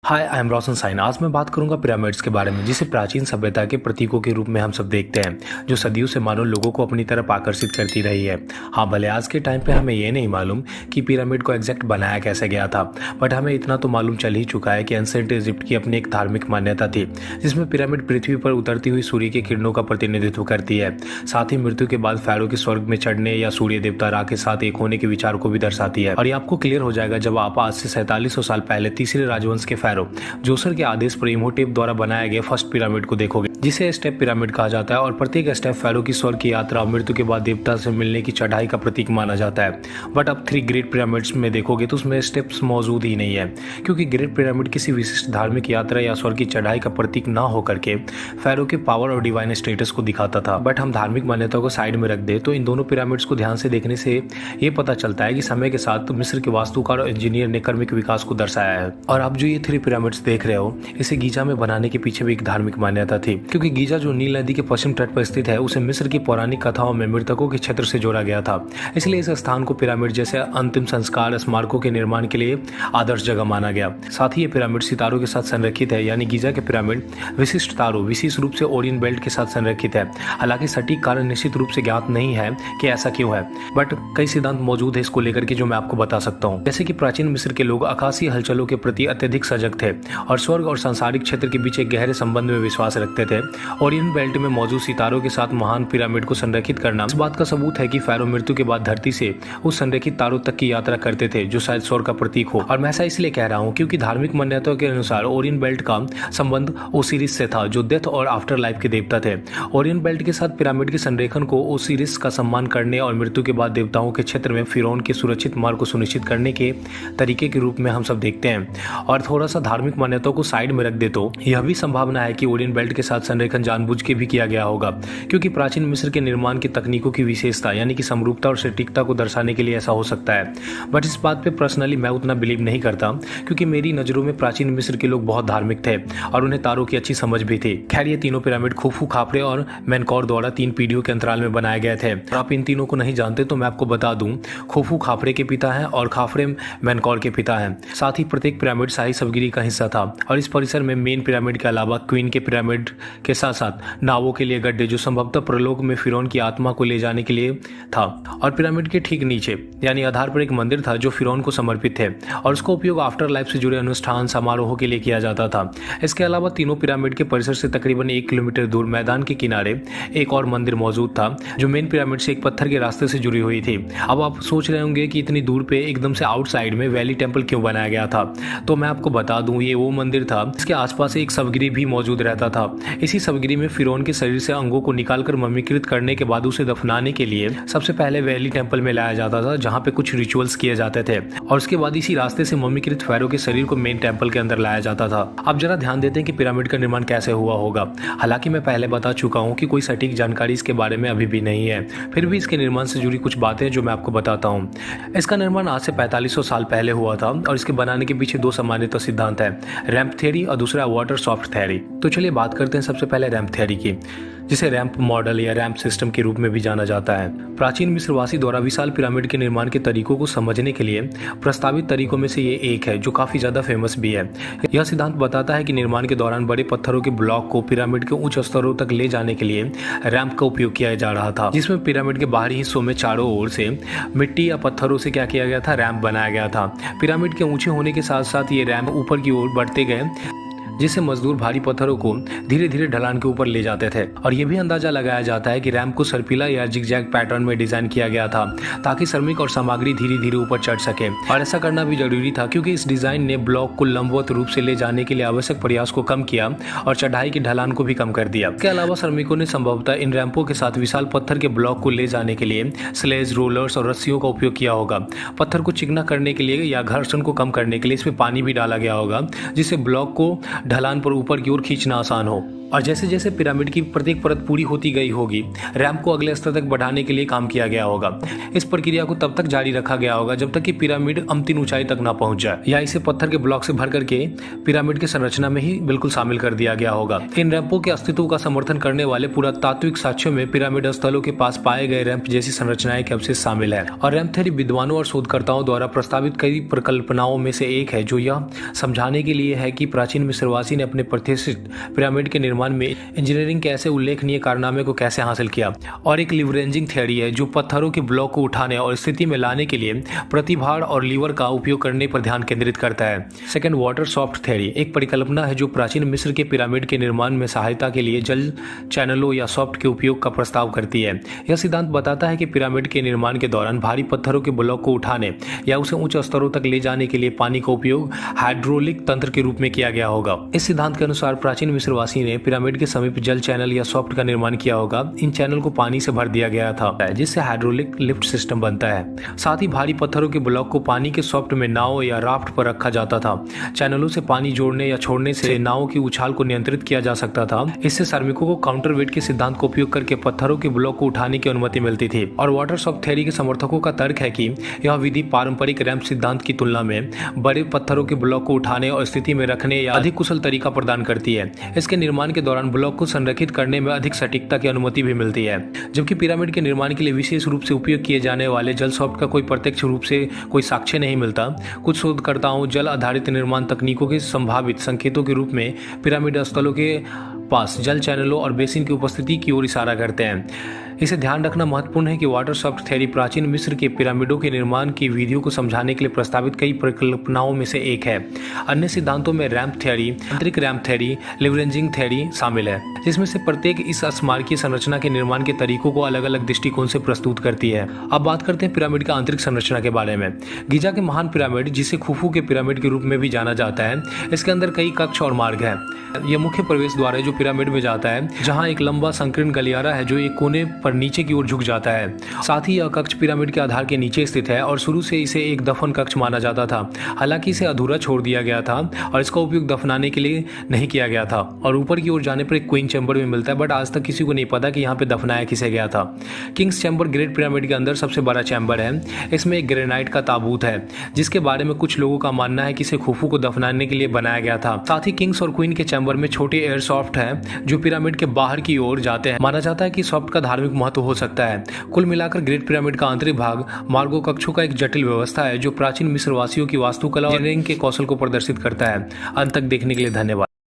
Hi I am Roshan sign. आज मैं बात करूंगा पिरामिड्स के बारे में, जिसे प्राचीन सभ्यता के प्रतीकों के रूप में हम सब देखते हैं, जो सदियों से मानव लोगों को अपनी तरफ आकर्षित करती रही है। हाँ, भले आज के टाइम पे हमें ये नहीं मालूम कि पिरामिड को एग्जैक्ट बनाया कैसे गया था, बट हमें इतना तो मालूम चल ही चुका है कि एंशिएंट इजिप्ट की अपनी एक धार्मिक मान्यता थी, जिसमें पिरामिड पृथ्वी पर उतरती हुई सूर्य की किरणों का प्रतिनिधित्व करती है। साथ ही मृत्यु के बाद फैरो के स्वर्ग में चढ़ने या सूर्य देवता रा के साथ एक होने के विचार को भी दर्शाती है। और ये आपको क्लियर हो जाएगा जब आप आज से 4700 साल पहले तीसरे राजवंश के फैरो जोसर के आदेश पर इमोटेप द्वारा बनाए गए फर्स्ट पिरामिड को देखोगे, जिसे स्टेप पिरामिड कहा जाता है। और प्रत्येक स्टेप फैरो की स्वर्ग की यात्रा और मृत्यु के बाद देवता से मिलने की चढ़ाई का प्रतीक माना जाता है। बट अब 3 ग्रेट पिरामिड्स में देखोगे तो उसमें स्टेप्स मौजूद ही नहीं है, क्योंकि ग्रेट पिरामिड किसी विशिष्ट धार्मिक यात्रा या स्वर्ग की चढ़ाई का प्रतीक ना होकर के फैरो के पावर और डिवाइन स्टेटस को दिखाता था। बट हम धार्मिक मान्यता को साइड में रख दे तो इन दोनों पिरामिड्स को ध्यान से देखने से ये पता चलता है कि समय के साथ मिस्र के वास्तुकार और इंजीनियर ने कर्मिक विकास को दर्शाया है। और आप जो ये 3 पिरामिड्स देख रहे हो, इसे गीजा में बनाने के पीछे भी एक धार्मिक मान्यता थी, क्योंकि गीजा जो नील नदी के पश्चिम तट पर स्थित है, उसे मिस्र की पौराणिक कथाओं में मृतकों के क्षेत्र से जोड़ा गया था। इसलिए इस स्थान को पिरामिड जैसे अंतिम संस्कार स्मारकों के निर्माण के लिए आदर्श जगह माना गया। साथ ही ये पिरामिड सितारों के साथ संरेखित है, यानी गीजा के पिरामिड विशिष्ट तारों, विशेष रूप से ओरियन बेल्ट के साथ संरेखित है। हालांकि सटीक कारण निश्चित रूप से ज्ञात नहीं है कि ऐसा क्यों है, बट कई सिद्धांत मौजूद है इसको लेकर के, जो मैं आपको बता सकता हूँ। जैसे कि प्राचीन मिस्र के लोग आकाशीय हलचलों के प्रति अत्यधिक सजग थे और स्वर्ग और सांसारिक क्षेत्र के बीच एक गहरे संबंध में विश्वास रखते थे। ओरियन बेल्ट में मौजूद सितारों के साथ महान पिरामिड को संरेखित करना इस बात का सबूत है कि फैरो मृत्यु के बाद धरती से उस संरेखित तारों तक की यात्रा करते थे, जो शायद स्वर्ग का प्रतीक हो। और मैं ऐसा इसलिए कह रहा हूँ क्योंकि धार्मिक मान्यताओं के अनुसार ओरियन बेल्ट का संबंध ओसिरिस से था, जो डेथ और आफ्टर लाइफ के देवता थे। ओरियन बेल्ट के साथ पिरामिड के संरेखन को ओसिरिस का सम्मान करने और मृत्यु के बाद देवताओं के क्षेत्र में फिरौन के सुरक्षित मार्ग को सुनिश्चित करने के तरीके के रूप में हम सब देखते हैं। और थोड़ा सा धार्मिक मान्यताओं को साइड में रख दे तो यह भी संभावना है कि ओरियन बेल्ट के साथ संरेखन जानबूझ के भी किया गया होगा, क्योंकि प्राचीन मिस्र के निर्माण की तकनीकों की विशेषता यानी कि समरूपता और सटीकता को दर्शाने के लिए ऐसा हो सकता है। बट इस बात पे पर्सनली मैं उतना बिलीव नहीं करता, क्योंकि मेरी नजरों में प्राचीन मिस्र के लोग बहुत धार्मिक थे और उन्हें तारों की अच्छी समझ भी थी। खैर, ये तीनों पिरामिड खुफू, खाफरे और मेनकौर द्वारा 3 पीढ़ियों के अंतराल में बनाए गए थे। आप इन तीनों को नहीं जानते तो मैं आपको बता दूं, खुफू खाफरे के पिता हैं और खाफरे मेनकौर के पिता हैं। साथ ही प्रत्येक पिरामिड शाही सवगिरी का हिस्सा था। और इस परिसर में मेन पिरामिड के अलावा क्वीन के पिरामिड के साथ साथ नावों के लिए गड्ढे, जो संभवतः प्रलोक में फिरौन की आत्मा को ले जाने के लिए था। और पिरामिड के ठीक नीचे यानी आधार पर एक मंदिर था जो फिरौन को समर्पित थे, और उसका उपयोग आफ्टर लाइफ से जुड़े अनुष्ठान समारोहों के लिए किया जाता था। इसके अलावा तीनों पिरामिड के परिसर से तकरीबन 1 किलोमीटर दूर मैदान के किनारे एक और मंदिर मौजूद था, जो मेन पिरामिड से एक पत्थर के रास्ते से जुड़ी हुई थी। अब आप सोच रहे होंगे कि इतनी दूर पे एकदम से आउटसाइड में वैली टेम्पल क्यों बनाया गया था, तो मैं आपको बता दूं, ये वो मंदिर था इसके आसपास एक शवगिरी भी मौजूद रहता था। इसी शवगिरी में फिरौन के शरीर से अंगों को निकालकर मम्मीकृत करने के बाद उसे दफनाने के लिए सबसे पहले वैली टेम्पल में लाया जाता था, जहां पे कुछ रिचुअल्स किए जाते थे, और उसके बाद इसी रास्ते से मम्मीकृत फैरो के शरीर को मेन टेम्पल के अंदर लाया जाता था। अब जरा ध्यान देते हैं कि पिरामिड का निर्माण कैसे हुआ होगा। हालांकि मैं पहले बता चुका हूँ कि कोई सटीक जानकारी इसके बारे में अभी भी नहीं है, फिर भी इसके निर्माण से जुड़ी कुछ बातें जो मैं आपको बताता हूँ। इसका निर्माण आज से 4500 साल पहले हुआ था, और इसके बनाने के पीछे 2 सामान्यतः सिद्धांत है, रैंप थ्योरी और दूसरा वाटर सॉफ्ट थ्योरी। तो चलिए बात करते हैं सबसे पहले रैंप थ्योरी की, जिसे रैंप मॉडल या रैंप सिस्टम के रूप में भी जाना जाता है। प्राचीन मिस्रवासी द्वारा विशाल पिरामिड के निर्माण के तरीकों को समझने के लिए प्रस्तावित तरीकों में से ये एक है, जो काफी ज्यादा फेमस भी है। यह सिद्धांत बताता है कि निर्माण के दौरान बड़े पत्थरों के ब्लॉक को पिरामिड के उच्च स्तरों तक ले जाने के लिए रैंप का उपयोग किया जा रहा था, जिसमें पिरामिड के बाहरी हिस्सों में चारों ओर से मिट्टी या पत्थरों से क्या किया गया था, रैंप बनाया गया था। पिरामिड के ऊंचे होने के साथ साथ ये रैंप ऊपर की ओर बढ़ते गए, जिससे मजदूर भारी पत्थरों को धीरे धीरे ढलान के ऊपर ले जाते थे। और ये भी अंदाजा लगाया जाता है कि रैंप को सर्पिला या जिगजैग पैटर्न में डिजाइन किया गया था, ताकि श्रमिक और सामग्री धीरे धीरे ऊपर चढ़ सके। और ऐसा करना भी जरूरी था, क्योंकि इस डिजाइन ने ब्लॉक को लंबवत रूप से ले जाने के लिए आवश्यक प्रयास को कम किया और चढ़ाई की ढलान को भी कम कर दिया। इसके अलावा श्रमिकों ने संभवतः इन रैंपों के साथ विशाल पत्थर के ब्लॉक को ले जाने के लिए स्लेज, रोलर्स और रस्सियों का उपयोग किया होगा। पत्थर को चिकना करने के लिए या घर्षण को कम करने के लिए इसमें पानी भी डाला गया होगा, जिससे ब्लॉक को ढलान पर ऊपर की ओर खींचना आसान हो। और जैसे जैसे पिरामिड की प्रत्येक परत पूरी होती गई होगी, रैंप को अगले स्तर तक बढ़ाने के लिए काम किया गया होगा। इस प्रक्रिया को तब तक जारी रखा गया होगा जब तक कि पिरामिड अंतिम ऊंचाई तक ना पहुंच जाए, या इसे पत्थर के ब्लॉक से भर करके पिरामिड की संरचना में ही बिल्कुल शामिल कर दिया गया होगा। इन रैंपों के अस्तित्व का समर्थन करने वाले पुरातात्विक साक्ष्यों में पिरामिड स्थलों के पास पाए गए रैंप जैसी संरचनाएं के अवशेष शामिल है। और रैंप थ्योरी विद्वानों और शोधकर्ताओं द्वारा प्रस्तावित कई परिकल्पनाओं में से एक है, जो यह समझाने के लिए है कि प्राचीन मिस्रवासी ने अपने प्रतिष्ठित पिरामिड के निर्माण में इंजीनियरिंग के ऐसे उल्लेखनीय कारनामे को कैसे हासिल किया। और एक लीवरेजिंग थ्योरी है जो पत्थरों के ब्लॉक को उठाने और स्थिति में लाने के लिए प्रतिभार और लीवर का उपयोग करने पर ध्यान केंद्रित करता है। सेकंड, वाटर सॉफ्ट थ्योरी एक परिकल्पना है जो प्राचीन मिस्र के पिरामिड के निर्माण में सहायता के लिए जल चैनलों या सॉफ्ट के उपयोग का प्रस्ताव करती है। यह सिद्धांत बताता है कि पिरामिड के निर्माण के दौरान भारी पत्थरों के ब्लॉक को उठाने या उसे उच्च स्तरों तक ले जाने के लिए पानी का उपयोग हाइड्रोलिक तंत्र के रूप में किया गया होगा। इस सिद्धांत के अनुसार प्राचीन मिस्रवासी ने पिरामिड के समीप जल चैनल या सॉफ्ट का निर्माण किया होगा। इन चैनल को पानी से भर दिया गया था जिससे हाइड्रोलिक लिफ्ट सिस्टम बनता है। साथ ही भारी पत्थरों के ब्लॉक को पानी के सॉफ्ट में नाव या राफ्ट पर रखा जाता था। चैनलों से पानी जोड़ने या छोड़ने से नाव की उछाल को नियंत्रित किया जा सकता था। इससे श्रमिकों को काउंटरवेट के सिद्धांत का उपयोग करके पत्थरों के ब्लॉक को उठाने की अनुमति मिलती थी। और वाटर सॉफ्ट थ्योरी के समर्थकों का तर्क है कि यह विधि पारंपरिक रैंप सिद्धांत की तुलना में बड़े पत्थरों के ब्लॉक को उठाने और स्थिति में रखने या अधिक कुशल तरीका प्रदान करती है। इसके निर्माण के दौरान ब्लॉक को संरक्षित करने में अधिक सटीकता की अनुमति भी मिलती है। जबकि पिरामिड के निर्माण के लिए विशेष रूप से उपयोग किए जाने वाले जल सॉफ्ट का कोई प्रत्यक्ष रूप से कोई साक्ष्य नहीं मिलता। कुछ शोधकर्ताओं जल आधारित निर्माण तकनीकों के संभावित संकेतों के रूप में पिरामिड स्थलों के पास जल चैनलों और बेसिन की उपस्थिति की ओर इशारा करते हैं। इसे ध्यान रखना महत्वपूर्ण है कि वाटर सॉफ्ट थ्योरी प्राचीन मिस्र के पिरामिडों के निर्माण की विधियों को समझाने के लिए प्रस्तावित कई परिकल्पनाओं में से एक है। अन्य सिद्धांतों में रैंप थ्योरी, आंतरिक रैंप थ्योरी, लीवरेजिंग थ्योरी शामिल है, जिसमें से प्रत्येक इस स्मारकीय संरचना के निर्माण के तरीकों को अलग अलग दृष्टिकोण से प्रस्तुत करती है। अब बात करते हैं पिरामिड का आंतरिक संरचना के बारे में। गीजा के महान पिरामिड, जिसे खुफू के पिरामिड के रूप में भी जाना जाता है, इसके अंदर कई कक्ष और मार्ग है। यह मुख्य प्रवेश द्वार है जो पिरामिड में जाता है, जहां एक लंबा संकीर्ण गलियारा है जो एक कोने पर नीचे की ओर झुक जाता है। साथ ही यह कक्ष पिरामिड के आधार के नीचे स्थित है और शुरू से इसे एक दफन कक्ष माना जाता था। हालांकि इसे अधूरा छोड़ दिया गया था और इसका उपयोग दफनाने के लिए नहीं किया गया था। और ऊपर की ओर जाने पर एक क्वीन चैम्बर भी मिलता है, बट आज तक किसी को नहीं पता कि यहाँ पे दफनाया किसे गया था। किंग्स चैम्बर ग्रेट पिरामिड के अंदर सबसे बड़ा चैम्बर है। इसमें एक ग्रेनाइट का ताबूत है जिसके बारे में कुछ लोगों का मानना है कि इसे खुफू को दफनाने के लिए बनाया गया था। साथ ही किंग्स और क्वीन के चैम्बर में छोटे एयर सॉफ्ट है जो पिरामिड के बाहर की ओर जाते हैं। माना जाता है कि सॉफ्ट का धार्मिक महत्व हो सकता है। कुल मिलाकर ग्रेट पिरामिड का आंतरिक भाग मार्गो कक्षों का एक जटिल व्यवस्था है जो प्राचीन मिस्र वासियों की वास्तुकला और इंजीनियरिंग के कौशल को प्रदर्शित करता है। अंत तक देखने के लिए धन्यवाद।